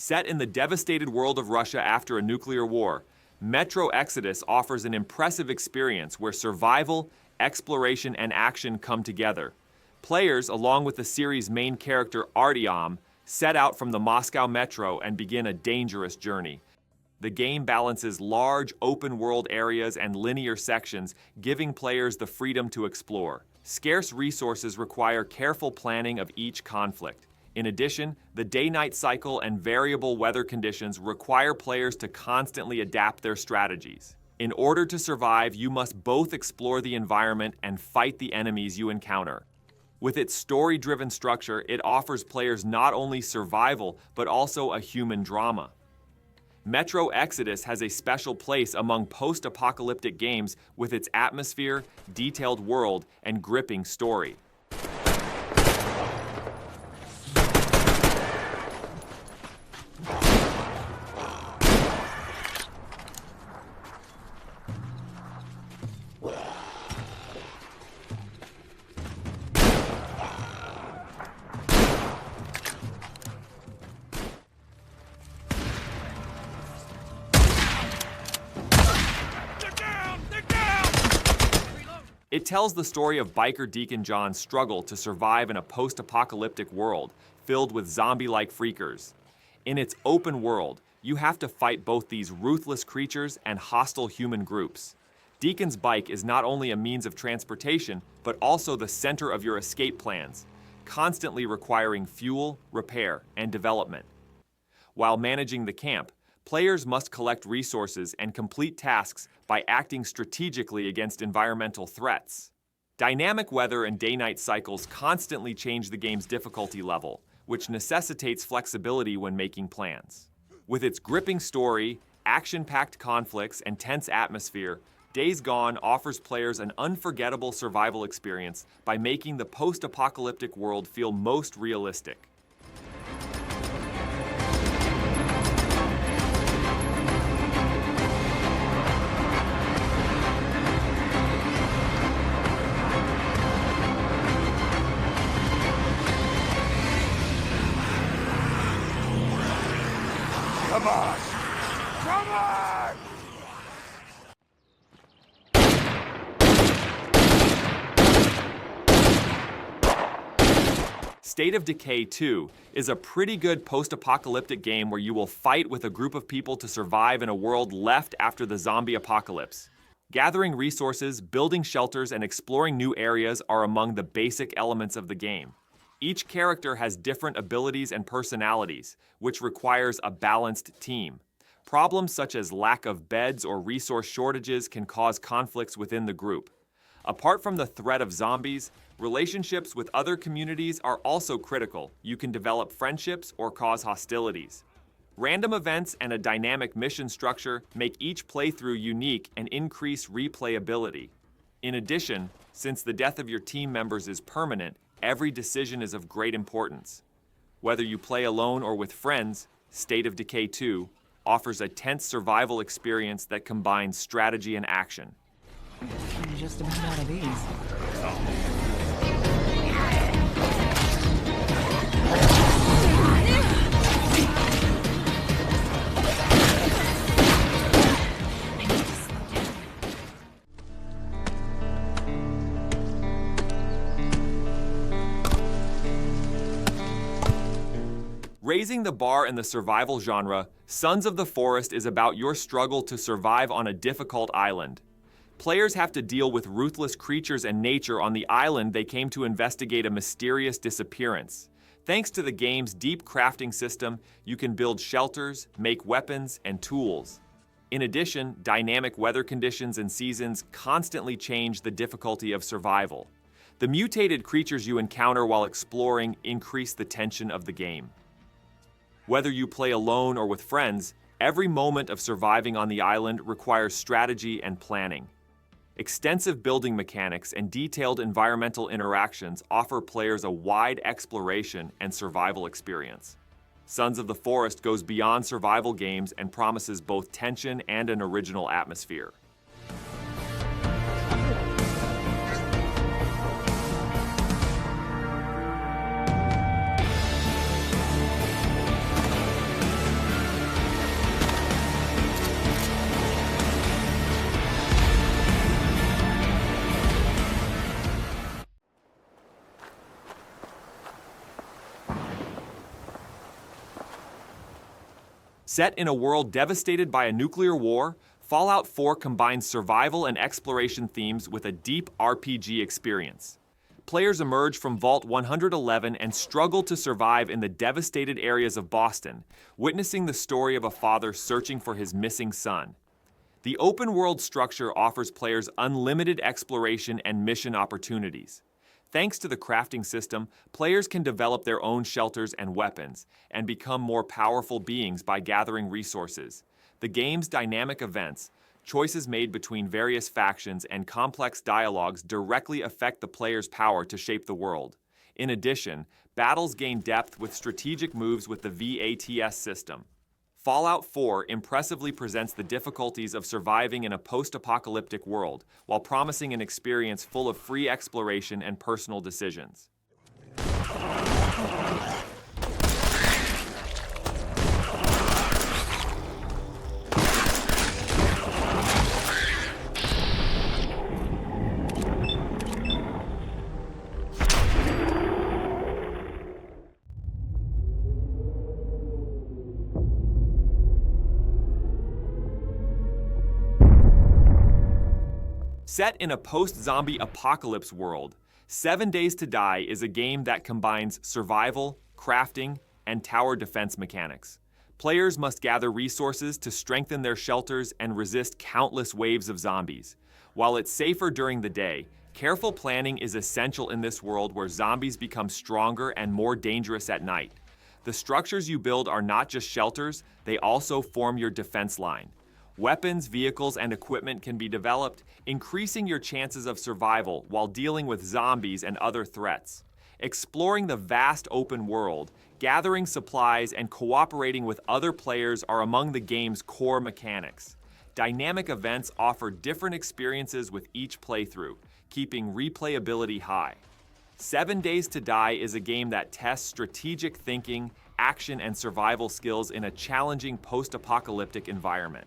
Set in the devastated world of Russia after a nuclear war, Metro Exodus offers an impressive experience where survival, exploration, and action come together. Players, along with the series' main character Artyom, set out from the Moscow metro and begin a dangerous journey. The game balances large, open-world areas and linear sections, giving players the freedom to explore. Scarce resources require careful planning of each conflict. In addition, the day-night cycle and variable weather conditions require players to constantly adapt their strategies. In order to survive, you must both explore the environment and fight the enemies you encounter. With its story-driven structure, it offers players not only survival, but also a human drama. Metro Exodus has a special place among post-apocalyptic games with its atmosphere, detailed world, and gripping story. It tells the story of biker Deacon John's struggle to survive in a post-apocalyptic world filled with zombie-like freakers. In its open world, you have to fight both these ruthless creatures and hostile human groups. Deacon's bike is not only a means of transportation, but also the center of your escape plans, constantly requiring fuel, repair, and development. While managing the camp, players must collect resources and complete tasks by acting strategically against environmental threats. Dynamic weather and day-night cycles constantly change the game's difficulty level, which necessitates flexibility when making plans. With its gripping story, action-packed conflicts, and tense atmosphere, Days Gone offers players an unforgettable survival experience by making the post-apocalyptic world feel most realistic. Come on! Come on! State of Decay 2 is a pretty good post-apocalyptic game where you will fight with a group of people to survive in a world left after the zombie apocalypse. Gathering resources, building shelters, and exploring new areas are among the basic elements of the game. Each character has different abilities and personalities, which requires a balanced team. Problems such as lack of beds or resource shortages can cause conflicts within the group. Apart from the threat of zombies, relationships with other communities are also critical. You can develop friendships or cause hostilities. Random events and a dynamic mission structure make each playthrough unique and increase replayability. In addition, since the death of your team members is permanent, every decision is of great importance. Whether you play alone or with friends, State of Decay 2 offers a tense survival experience that combines strategy and action. I'm just about out of these. Raising the bar in the survival genre, Sons of the Forest is about your struggle to survive on a difficult island. Players have to deal with ruthless creatures and nature on the island they came to investigate a mysterious disappearance. Thanks to the game's deep crafting system, you can build shelters, make weapons, and tools. In addition, dynamic weather conditions and seasons constantly change the difficulty of survival. The mutated creatures you encounter while exploring increase the tension of the game. Whether you play alone or with friends, every moment of surviving on the island requires strategy and planning. Extensive building mechanics and detailed environmental interactions offer players a wide exploration and survival experience. Sons of the Forest goes beyond survival games and promises both tension and an original atmosphere. Set in a world devastated by a nuclear war, Fallout 4 combines survival and exploration themes with a deep RPG experience. Players emerge from Vault 111 and struggle to survive in the devastated areas of Boston, witnessing the story of a father searching for his missing son. The open-world structure offers players unlimited exploration and mission opportunities. Thanks to the crafting system, players can develop their own shelters and weapons, and become more powerful beings by gathering resources. The game's dynamic events, choices made between various factions, and complex dialogues directly affect the player's power to shape the world. In addition, battles gain depth with strategic moves with the VATS system. Fallout 4 impressively presents the difficulties of surviving in a post-apocalyptic world, while promising an experience full of free exploration and personal decisions. Set in a post-zombie apocalypse world, 7 Days to Die is a game that combines survival, crafting, and tower defense mechanics. Players must gather resources to strengthen their shelters and resist countless waves of zombies. While it's safer during the day, careful planning is essential in this world where zombies become stronger and more dangerous at night. The structures you build are not just shelters, they also form your defense line. Weapons, vehicles, and equipment can be developed, increasing your chances of survival while dealing with zombies and other threats. Exploring the vast open world, gathering supplies, and cooperating with other players are among the game's core mechanics. Dynamic events offer different experiences with each playthrough, keeping replayability high. 7 Days to Die is a game that tests strategic thinking, action, and survival skills in a challenging post-apocalyptic environment.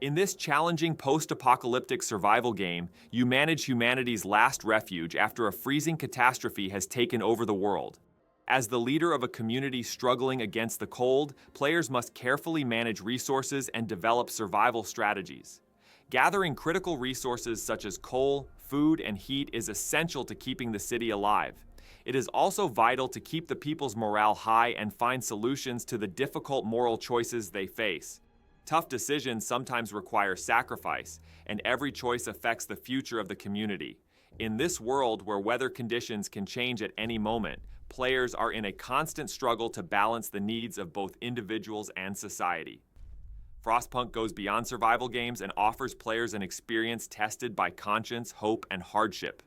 In this challenging post-apocalyptic survival game, you manage humanity's last refuge after a freezing catastrophe has taken over the world. As the leader of a community struggling against the cold, players must carefully manage resources and develop survival strategies. Gathering critical resources such as coal, food, and heat is essential to keeping the city alive. It is also vital to keep the people's morale high and find solutions to the difficult moral choices they face. Tough decisions sometimes require sacrifice, and every choice affects the future of the community. In this world where weather conditions can change at any moment, players are in a constant struggle to balance the needs of both individuals and society. Frostpunk goes beyond survival games and offers players an experience tested by conscience, hope, and hardship.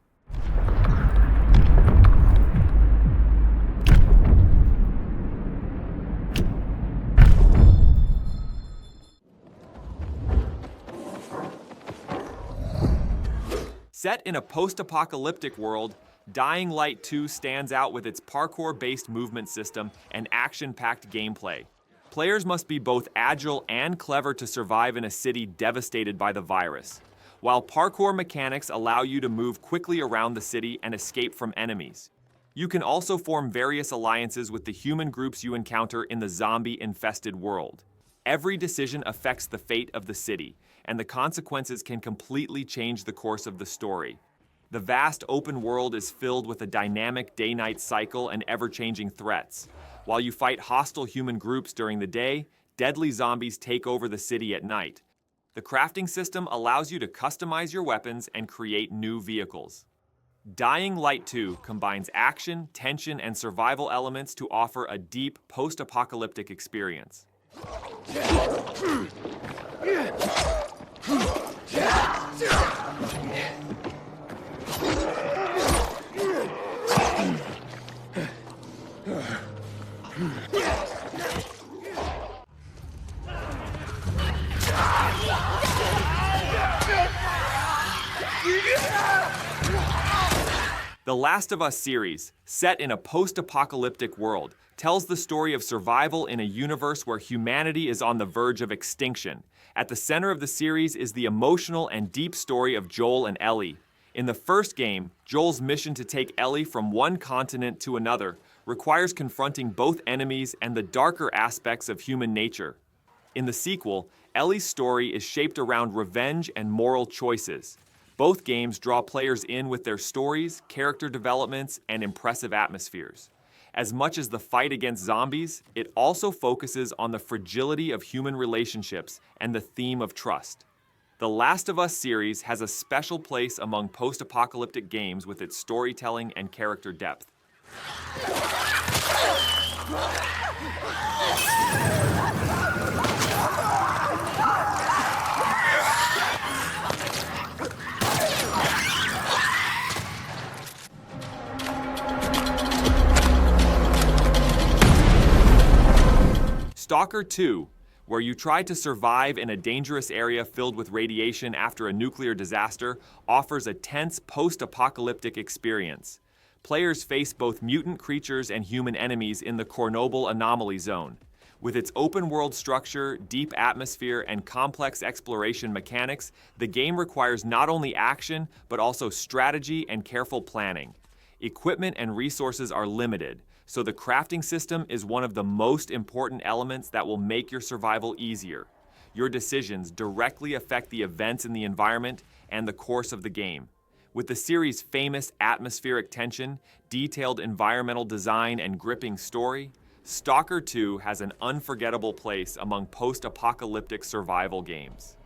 Set in a post-apocalyptic world, Dying Light 2 stands out with its parkour-based movement system and action-packed gameplay. Players must be both agile and clever to survive in a city devastated by the virus, while parkour mechanics allow you to move quickly around the city and escape from enemies. You can also form various alliances with the human groups you encounter in the zombie-infested world. Every decision affects the fate of the city, and the consequences can completely change the course of the story. The vast open world is filled with a dynamic day-night cycle and ever-changing threats. While you fight hostile human groups during the day, deadly zombies take over the city at night. The crafting system allows you to customize your weapons and create new vehicles. Dying Light 2 combines action, tension, and survival elements to offer a deep post-apocalyptic experience. The Last of Us series, set in a post-apocalyptic world, tells the story of survival in a universe where humanity is on the verge of extinction. At the center of the series is the emotional and deep story of Joel and Ellie. In the first game, Joel's mission to take Ellie from one continent to another requires confronting both enemies and the darker aspects of human nature. In the sequel, Ellie's story is shaped around revenge and moral choices. Both games draw players in with their stories, character developments, and impressive atmospheres. As much as the fight against zombies, it also focuses on the fragility of human relationships and the theme of trust. The Last of Us series has a special place among post-apocalyptic games with its storytelling and character depth. Stalker 2, where you try to survive in a dangerous area filled with radiation after a nuclear disaster, offers a tense post-apocalyptic experience. Players face both mutant creatures and human enemies in the Chornoby anomaly zone. With its open-world structure, deep atmosphere, and complex exploration mechanics, the game requires not only action, but also strategy and careful planning. Equipment and resources are limited, so the crafting system is one of the most important elements that will make your survival easier. Your decisions directly affect the events in the environment and the course of the game. With the series' famous atmospheric tension, detailed environmental design, and gripping story, Stalker 2 has an unforgettable place among post-apocalyptic survival games.